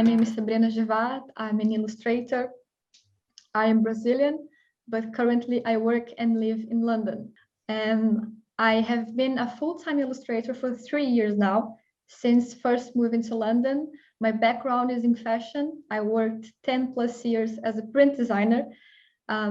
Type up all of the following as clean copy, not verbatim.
My name is Sabrina Gevaert. I'm an illustrator. I am Brazilian, but currently I work and live in London. And I have been a full-time illustrator for 3 years now, since first moving to London. My background is in fashion. I worked 10 plus years as a print designer.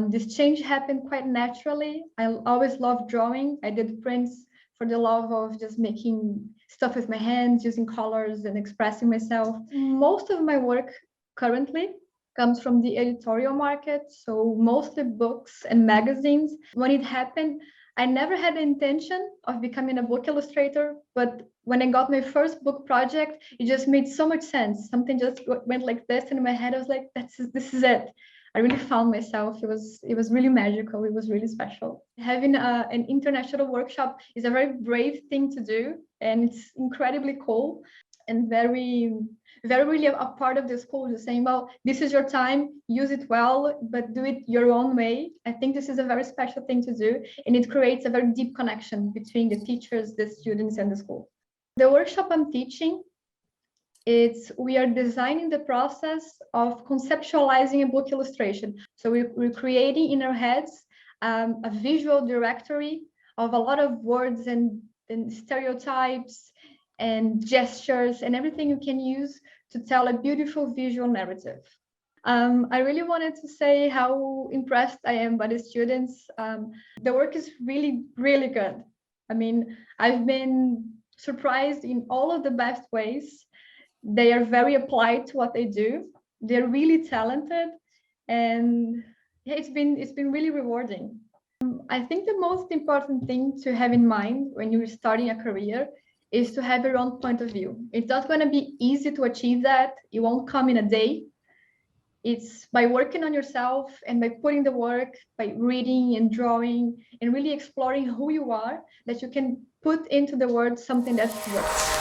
This change happened quite naturally. I always loved drawing. I did prints for the love of just making stuff with my hands, using colors and expressing myself. Most of my work currently comes from the editorial market, so mostly books and magazines. When it happened, I never had the intention of becoming a book illustrator, but when I got my first book project, it just made so much sense. Something just went like this in my head. I was like, this is it. I really found myself. It was really magical. It was really special. Having an international workshop is a very brave thing to do, and it's incredibly cool and very really a part of the school, just saying, well, this is your time, use it well, but do it your own way. I think this is a very special thing to do, and it creates a very deep connection between the teachers, the students, and the school. The workshop I'm teaching, we are designing the process of conceptualizing a book illustration. So we're creating in our heads a visual directory of a lot of words and stereotypes and gestures and everything you can use to tell a beautiful visual narrative. I really wanted to say how impressed I am by the students. The work is really, really good. I mean, I've been surprised in all of the best ways. They are very applied to what they do. They're really talented, and yeah, it's been really rewarding. I think the most important thing to have in mind when you're starting a career is to have your own point of view. It's not going to be easy to achieve that. It won't come in a day. It's by working on yourself and by putting the work, by reading and drawing and really exploring who you are, that you can put into the words something that works.